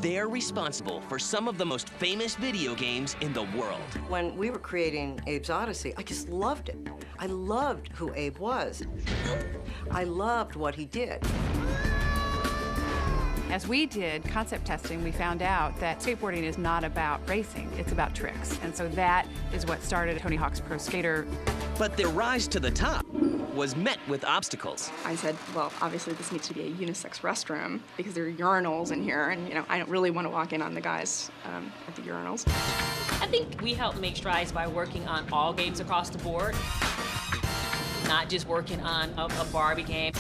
They're responsible for some of the most famous video games in the world. When we were creating Abe's Odyssey, I just loved it. I loved who Abe was. I loved what he did. As we did concept testing, we found out that skateboarding is not about racing, it's about tricks. And so that is what started Tony Hawk's Pro Skater. But their rise to the top was met with obstacles. I said, well, obviously this needs to be a unisex restroom because there are urinals in here, and I don't really want to walk in on the guys at the urinals. I think we helped make strides by working on all games across the board, not just working on a Barbie game.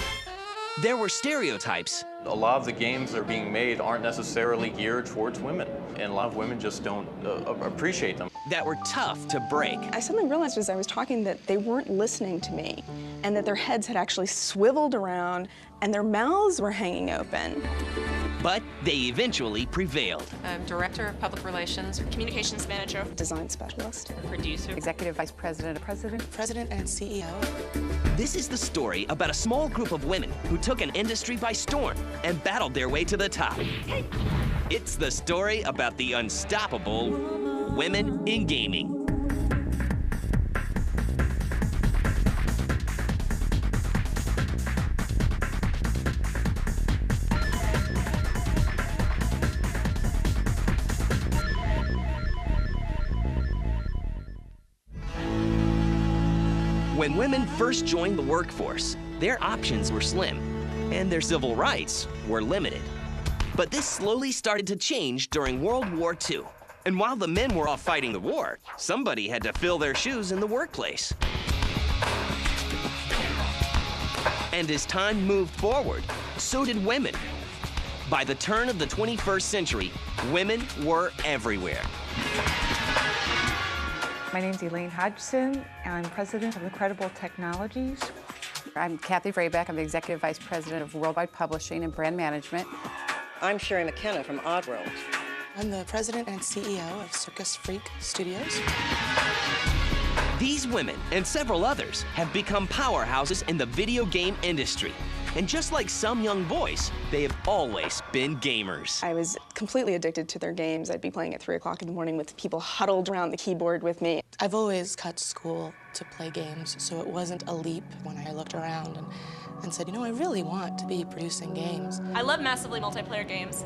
There were stereotypes. A lot of the games that are being made aren't necessarily geared towards women, and a lot of women just don't appreciate them. That were tough to break. I suddenly realized as I was talking that they weren't listening to me, and that their heads had actually swiveled around, and their mouths were hanging open. But they eventually prevailed. I'm Director of Public Relations, Communications Manager, Design Specialist, Producer, Executive Vice President, President and CEO. This is the story about a small group of women who took an industry by storm and battled their way to the top. It's the story about the unstoppable women in gaming. When women first joined the workforce, their options were slim, and their civil rights were limited. But this slowly started to change during World War II. And while the men were off fighting the war, somebody had to fill their shoes in the workplace. And as time moved forward, so did women. By the turn of the 21st century, women were everywhere. My name's Elaine Hodgson. I'm president of Incredible Technologies. I'm Kathy Vraybeck. I'm the Executive Vice President of Worldwide Publishing and Brand Management. I'm Sherry McKenna from Oddworld. I'm the president and CEO of Circus Freak Studios. These women and several others have become powerhouses in the video game industry. And just like some young boys, they have always been gamers. I was completely addicted to their games. I'd be playing at 3 o'clock in the morning with people huddled around the keyboard with me. I've always cut school to play games, so it wasn't a leap when I looked around and said, I really want to be producing games. I love massively multiplayer games.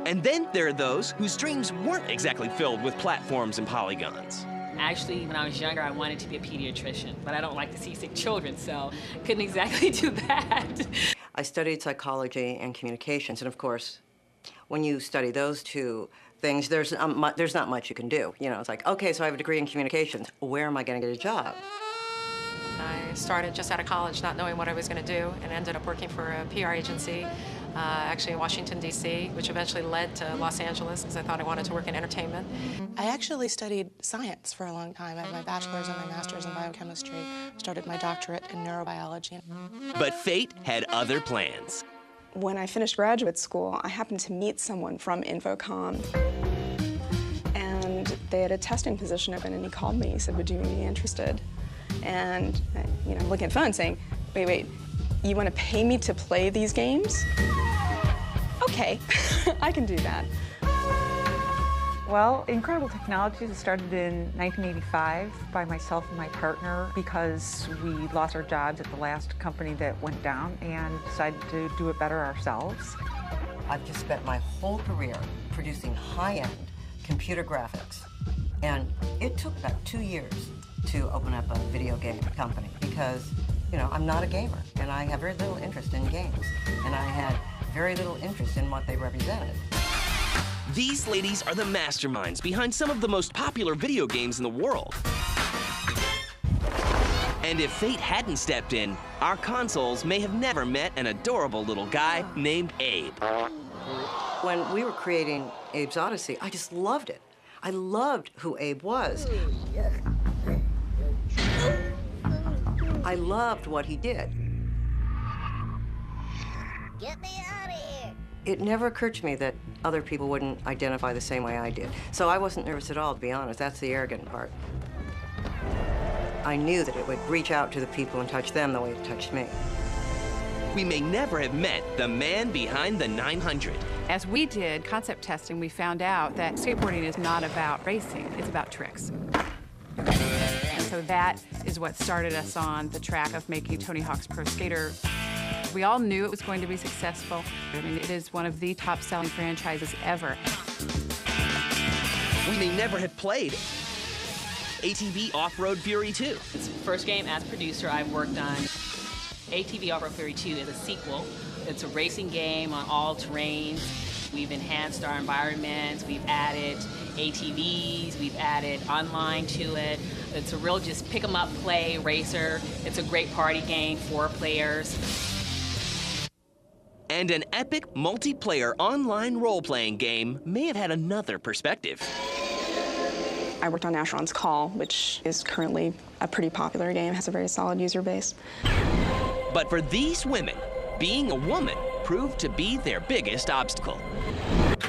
And then there are those whose dreams weren't exactly filled with platforms and polygons. Actually, when I was younger, I wanted to be a pediatrician, but I don't like to see sick children, so couldn't exactly do that. I studied psychology and communications, and of course, when you study those two things, there's not much you can do. It's like, okay, so I have a degree in communications. Where am I going to get a job? I started just out of college not knowing what I was going to do and ended up working for a PR agency, actually in Washington, D.C., which eventually led to Los Angeles because I thought I wanted to work in entertainment. I actually studied science for a long time. I have my bachelor's and my master's in biochemistry. Started my doctorate in neurobiology. But fate had other plans. When I finished graduate school, I happened to meet someone from Infocom. And they had a testing position open, and he called me. He said, would you be interested? And, I'm looking at the phone saying, wait, you want to pay me to play these games? Okay, I can do that. Well, Incredible Technologies started in 1985 by myself and my partner because we lost our jobs at the last company that went down and decided to do it better ourselves. I've just spent my whole career producing high-end computer graphics. And it took about 2 years to open up a video game company because, I'm not a gamer, and I have very little interest in games, and I had very little interest in what they represented. These ladies are the masterminds behind some of the most popular video games in the world. And if fate hadn't stepped in, our consoles may have never met an adorable little guy named Abe. When we were creating Abe's Odyssey, I just loved it. I loved who Abe was. I loved what he did. Get me out of here! It never occurred to me that other people wouldn't identify the same way I did. So I wasn't nervous at all, to be honest. That's the arrogant part. I knew that it would reach out to the people and touch them the way it touched me. We may never have met the man behind the 900, As we did concept testing, we found out that skateboarding is not about racing, it's about tricks. And so that is what started us on the track of making Tony Hawk's Pro Skater. We all knew it was going to be successful. I mean, it is one of the top-selling franchises ever. We may never have played ATV Off-Road Fury 2. It's the first game as producer I've worked on. ATV Off-Road Fury 2 is a sequel. It's a racing game on all terrains. We've enhanced our environments, we've added ATVs, we've added online to it. It's a real just pick 'em up play racer. It's a great party game for players. And an epic multiplayer online role-playing game may have had another perspective. I worked on Asheron's Call, which is currently a pretty popular game, has a very solid user base. But for these women, being a woman proved to be their biggest obstacle.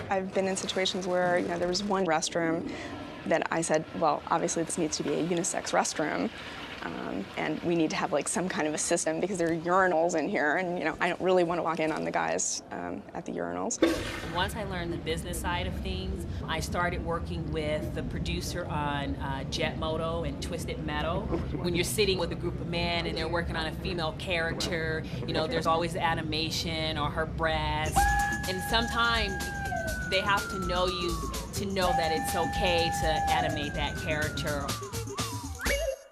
I've been in situations where, there was one restroom that I said, well, obviously this needs to be a unisex restroom. And we need to have some kind of a system because there are urinals in here, and I don't really want to walk in on the guys at the urinals. Once I learned the business side of things, I started working with the producer on Jet Moto and Twisted Metal. When you're sitting with a group of men and they're working on a female character, there's always the animation or her breasts, and sometimes they have to know you to know that it's okay to animate that character.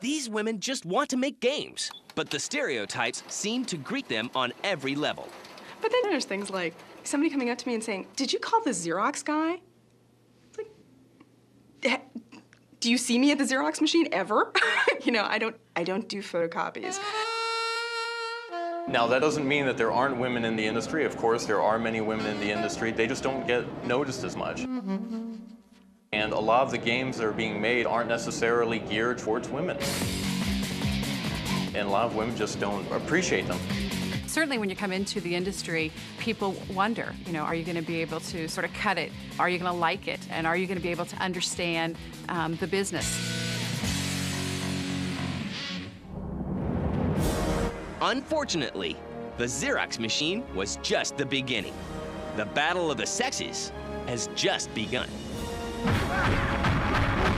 These women just want to make games, but the stereotypes seem to greet them on every level. But then there's things like somebody coming up to me and saying, "Did you call the Xerox guy?" It's like, do you see me at the Xerox machine ever? I don't do photocopies. Now, that doesn't mean that there aren't women in the industry. Of course, there are many women in the industry. They just don't get noticed as much. And a lot of the games that are being made aren't necessarily geared towards women. And a lot of women just don't appreciate them. Certainly when you come into the industry, people wonder, are you going to be able to sort of cut it? Are you going to like it? And are you going to be able to understand the business? Unfortunately, the Xerox machine was just the beginning. The battle of the sexes has just begun.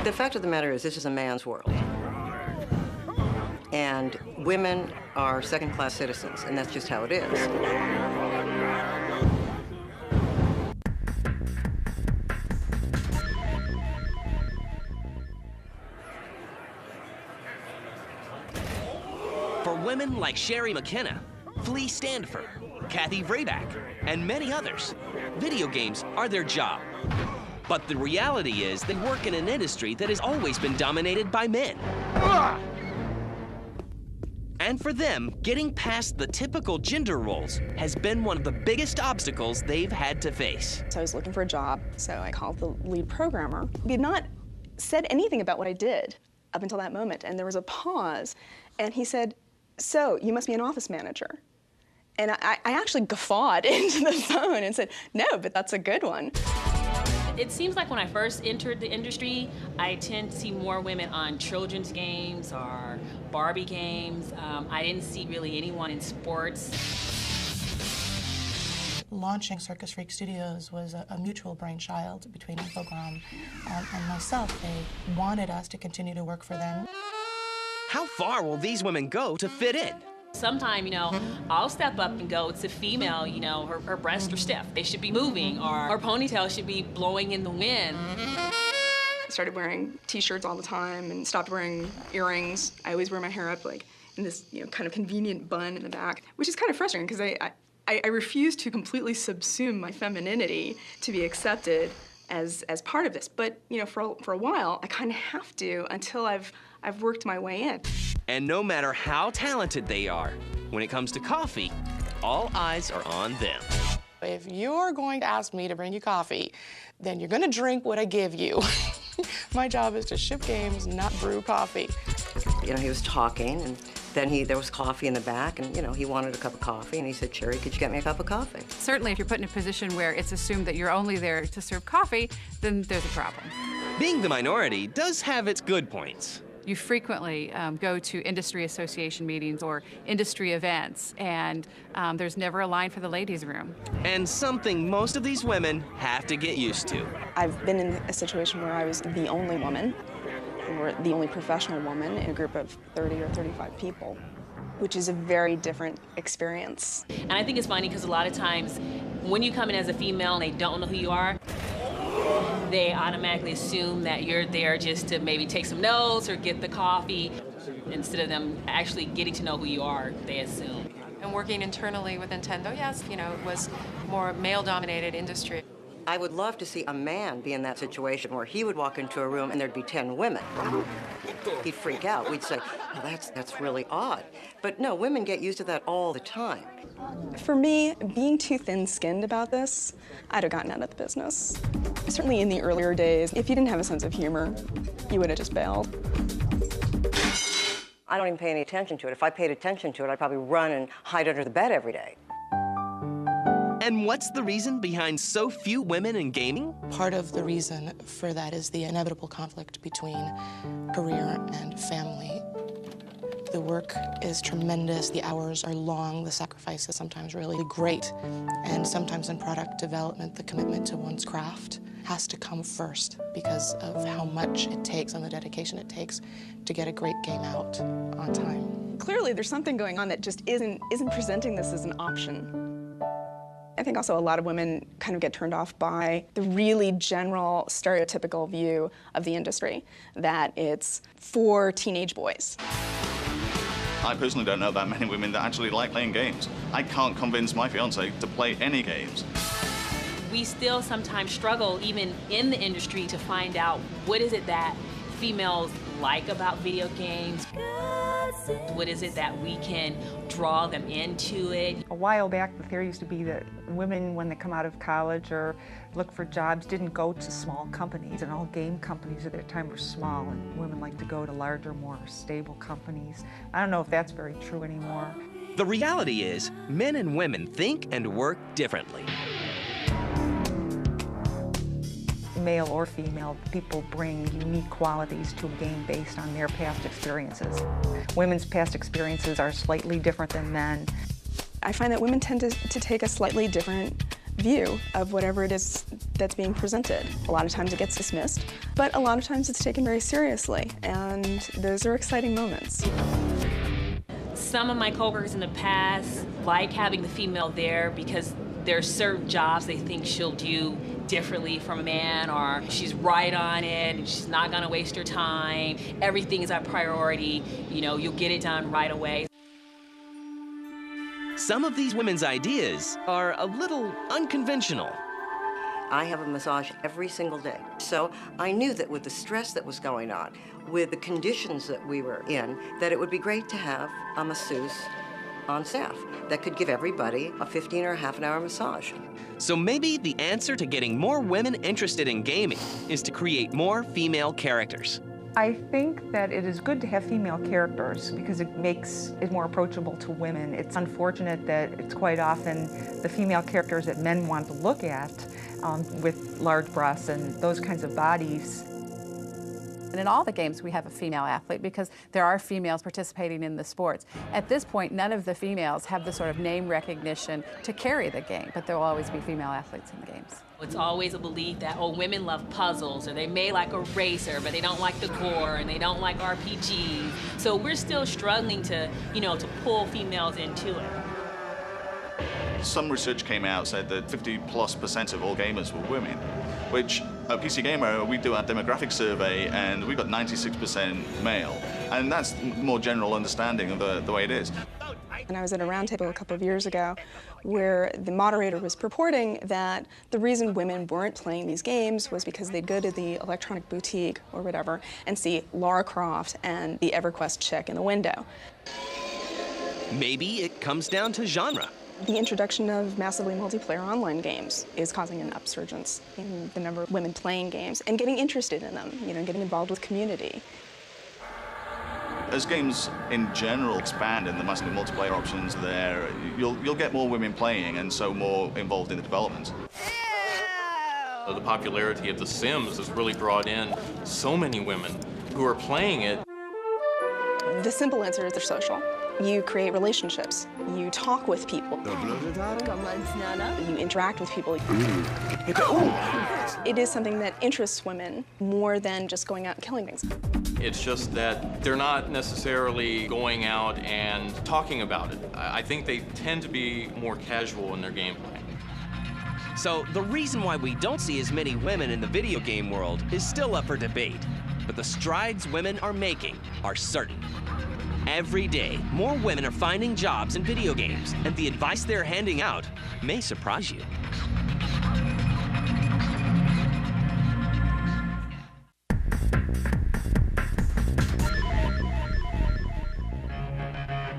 The fact of the matter is, this is a man's world. And women are second-class citizens, and that's just how it is. For women like Sherry McKenna, Flea Standfer, Kathy Vrabak, and many others, video games are their job. But the reality is they work in an industry that has always been dominated by men. And for them, getting past the typical gender roles has been one of the biggest obstacles they've had to face. So I was looking for a job, so I called the lead programmer. We had not said anything about what I did up until that moment, and there was a pause, and he said, "So, you must be an office manager." And I actually guffawed into the phone and said, "No, but that's a good one." It seems like when I first entered the industry, I tend to see more women on children's games or Barbie games. I didn't see really anyone in sports. Launching Circus Freak Studios was a mutual brainchild between Infogrom and myself. They wanted us to continue to work for them. How far will these women go to fit in? Sometime, I'll step up and go, it's a female, her breasts are stiff. They should be moving, or her ponytail should be blowing in the wind. I started wearing t-shirts all the time and stopped wearing earrings. I always wear my hair up in this kind of convenient bun in the back, which is kind of frustrating because I refuse to completely subsume my femininity to be accepted as part of this. But for a while, I kind of have to until I've worked my way in. And no matter how talented they are, when it comes to coffee, all eyes are on them. If you're going to ask me to bring you coffee, then you're going to drink what I give you. My job is to ship games, not brew coffee. He was talking, and then there was coffee in the back, and he wanted a cup of coffee, and he said, "Sherry, could you get me a cup of coffee?" Certainly if you're put in a position where it's assumed that you're only there to serve coffee, then there's a problem. Being the minority does have its good points. you frequently go to industry association meetings or industry events, and there's never a line for the ladies' room. And something most of these women have to get used to. I've been in a situation where I was the only woman, or the only professional woman in a group of 30 or 35 people, which is a very different experience. And I think it's funny because a lot of times when you come in as a female and they don't know who you are, they automatically assume that you're there just to maybe take some notes or get the coffee. Instead of them actually getting to know who you are, they assume. And working internally with Nintendo, yes, you know, it was more male-dominated industry. I would love to see a man be in that situation where he would walk into a room and there'd be 10 women. He'd freak out. We'd say, well, that's really odd. But no, women get used to that all the time. For me, being too thin-skinned about this, I'd have gotten out of the business. Certainly in the earlier days, if you didn't have a sense of humor, you would have just bailed. I don't even pay any attention to it. If I paid attention to it, I'd probably run and hide under the bed every day. And what's the reason behind so few women in gaming? Part of the reason for that is the inevitable conflict between career and family. The work is tremendous, the hours are long, the sacrifice is sometimes really great. And sometimes in product development, the commitment to one's craft has to come first because of how much it takes and the dedication it takes to get a great game out on time. Clearly, there's something going on that just isn't presenting this as an option. I think also a lot of women kind of get turned off by the really general stereotypical view of the industry, that it's for teenage boys. I personally don't know that many women that actually like playing games. I can't convince my fiance to play any games. We still sometimes struggle, even in the industry, to find out what is it that females like about video games. What is it that we can draw them into it? A while back, the theory used to be that women, when they come out of college or look for jobs, didn't go to small companies, and all game companies at that time were small, and women like to go to larger, more stable companies. I don't know if that's very true anymore. The reality is, men and women think and work differently. Male or female, people bring unique qualities to a game based on their past experiences. Women's past experiences are slightly different than men. I find that women tend to take a slightly different view of whatever it is that's being presented. A lot of times it gets dismissed, but a lot of times it's taken very seriously, and those are exciting moments. Some of my coworkers in the past like having the female there because there are certain jobs they think she'll do differently from a man, or she's right on it and she's not gonna waste her time. Everything is a priority, you know, you'll get it done right away. Some of these women's ideas are a little unconventional. I have a massage every single day. So I knew that with the stress that was going on, with the conditions that we were in, that it would be great to have a masseuse on staff that could give everybody a 15 or a half an hour massage. So maybe the answer to getting more women interested in gaming is to create more female characters. I think that it is good to have female characters because it makes it more approachable to women. It's unfortunate that it's quite often the female characters that men want to look at with large breasts and those kinds of bodies. And in all the games, we have a female athlete because there are females participating in the sports. At this point, none of the females have the sort of name recognition to carry the game, but there will always be female athletes in the games. It's always a belief that, oh, women love puzzles, or they may like a racer, but they don't like the gore, and they don't like RPGs. So we're still struggling to, you know, to pull females into it. Some research came out said that 50+% of all gamers were women, which at PC Gamer, we do our demographic survey and we've got 96% male. And that's more general understanding of the way it is. And I was at a roundtable a couple of years ago where the moderator was purporting that the reason women weren't playing these games was because they'd go to the electronic boutique or whatever and see Lara Croft and the EverQuest chick in the window. Maybe it comes down to genre. The introduction of massively multiplayer online games is causing an upsurgence in the number of women playing games and getting interested in them, you know, getting involved with community. As games in general expand and the massively multiplayer options are there, you'll get more women playing and so more involved in the development. The popularity of The Sims has really brought in so many women who are playing it. The simple answer is they're social. You create relationships. You talk with people. You interact with people. It is something that interests women more than just going out and killing things. It's just that they're not necessarily going out and talking about it. I think they tend to be more casual in their gameplay. So the reason why we don't see as many women in the video game world is still up for debate. But the strides women are making are certain. Every day, more women are finding jobs in video games, and the advice they're handing out may surprise you.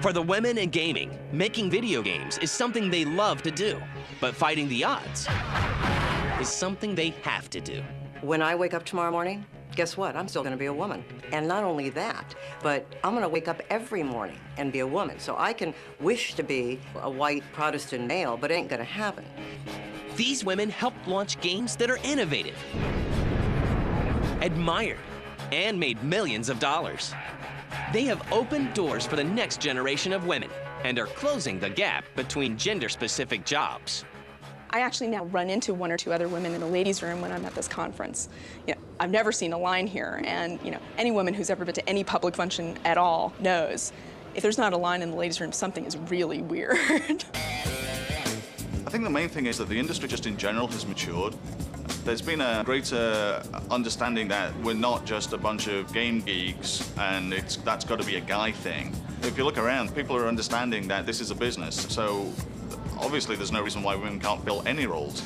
For the women in gaming, making video games is something they love to do, but fighting the odds is something they have to do. When I wake up tomorrow morning, guess what? I'm still gonna be a woman. And not only that, but I'm gonna wake up every morning and be a woman. So I can wish to be a white Protestant male, but it ain't gonna happen. These women help launch games that are innovative, admired, and made millions of dollars. They have opened doors for the next generation of women and are closing the gap between gender-specific jobs. I actually now run into one or two other women in the ladies' room when I'm at this conference. I've never seen a line here, and any woman who's ever been to any public function at all knows if there's not a line in the ladies' room, something is really weird. I think the main thing is that the industry just in general has matured. There's been a greater understanding that we're not just a bunch of game geeks and that's got to be a guy thing. If you look around, people are understanding that this is a business, so obviously there's no reason why women can't fill any roles.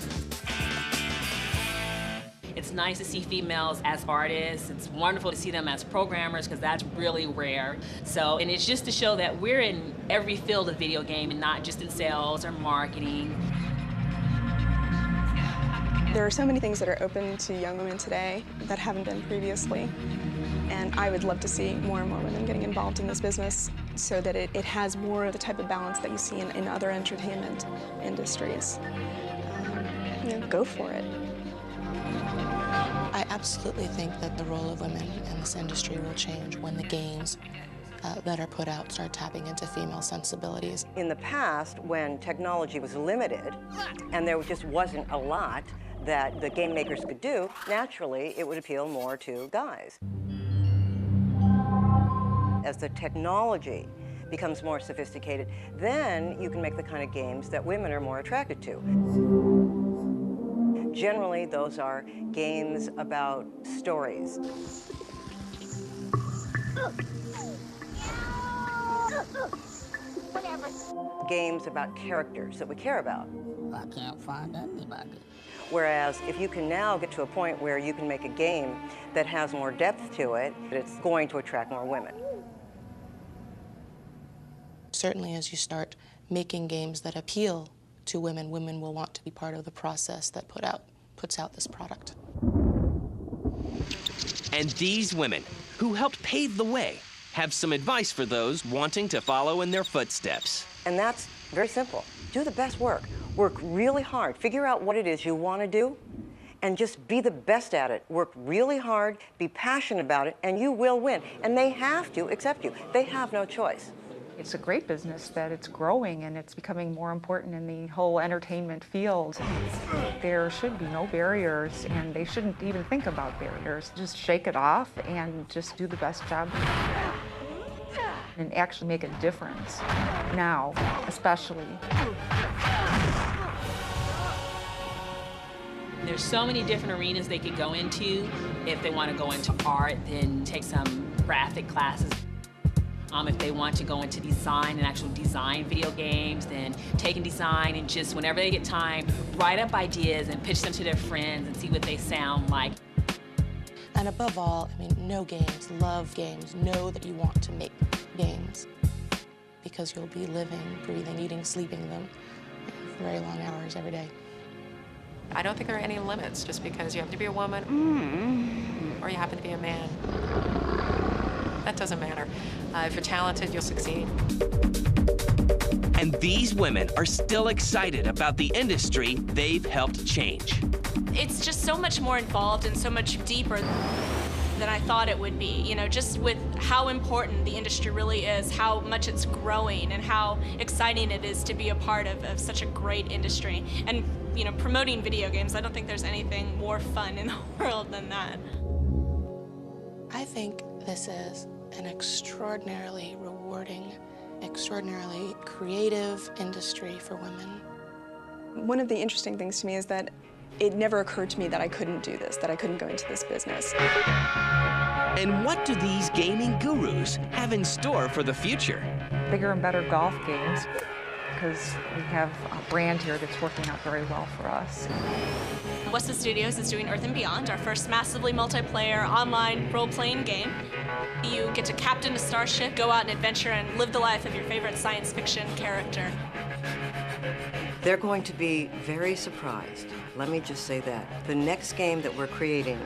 It's nice to see females as artists. It's wonderful to see them as programmers because that's really rare. So, and it's just to show that we're in every field of video game and not just in sales or marketing. There are so many things that are open to young women today that haven't been previously. And I would love to see more and more women getting involved in this business so that it has more of the type of balance that you see in other entertainment industries. Go for it. I absolutely think that the role of women in this industry will change when the games that are put out start tapping into female sensibilities. In the past, when technology was limited and there just wasn't a lot that the game makers could do, naturally it would appeal more to guys. As the technology becomes more sophisticated, then you can make the kind of games that women are more attracted to. Generally, those are games about stories. Games about characters that we care about. I can't find anybody. Whereas if you can now get to a point where you can make a game that has more depth to it, it's going to attract more women. Certainly as you start making games that appeal to women, women will want to be part of the process that puts out this product. And these women, who helped pave the way, have some advice for those wanting to follow in their footsteps. And that's very simple. Do the best work. Work really hard. Figure out what it is you want to do, and just be the best at it. Work really hard, be passionate about it, and you will win. And they have to accept you. They have no choice. It's a great business that it's growing and it's becoming more important in the whole entertainment field. There should be no barriers and they shouldn't even think about barriers. Just shake it off and just do the best job and actually make a difference now, especially. There's so many different arenas they could go into. If they want to go into art, then take some graphic classes. If they want to go into design and actual design video games, then take and design and just whenever they get time, write up ideas and pitch them to their friends and see what they sound like. And above all, know games, love games, know that you want to make games because you'll be living, breathing, eating, sleeping them for very long hours every day. I don't think there are any limits just because you have to be a woman or you happen to be a man. That doesn't matter. If you're talented, you'll succeed. And these women are still excited about the industry they've helped change. It's just so much more involved and so much deeper. than I thought it would be. You know, just with how important the industry really is, how much it's growing, and how exciting it is to be a part of such a great industry. And, you know, promoting video games, I don't think there's anything more fun in the world than that. I think this is an extraordinarily rewarding, extraordinarily creative industry for women. One of the interesting things to me is that it never occurred to me that I couldn't do this, that I couldn't go into this business. And what do these gaming gurus have in store for the future? Bigger and better golf games, because we have a brand here that's working out very well for us. Westwood Studios is doing Earth and Beyond, our first massively multiplayer online role-playing game. You get to captain a starship, go out and adventure, and live the life of your favorite science fiction character. They're going to be very surprised. Let me just say that. The next game that we're creating,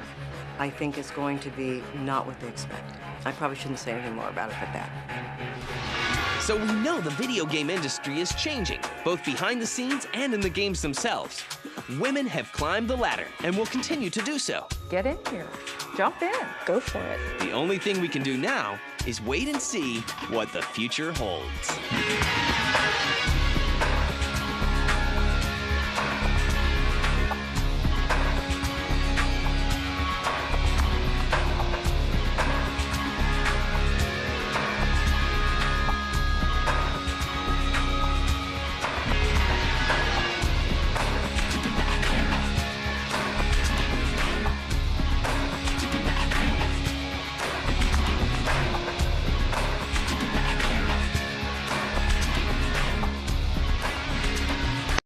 I think, is going to be not what they expect. I probably shouldn't say anything more about it but that. So we know the video game industry is changing, both behind the scenes and in the games themselves. Women have climbed the ladder and will continue to do so. Get in here. Jump in. Go for it. The only thing we can do now is wait and see what the future holds.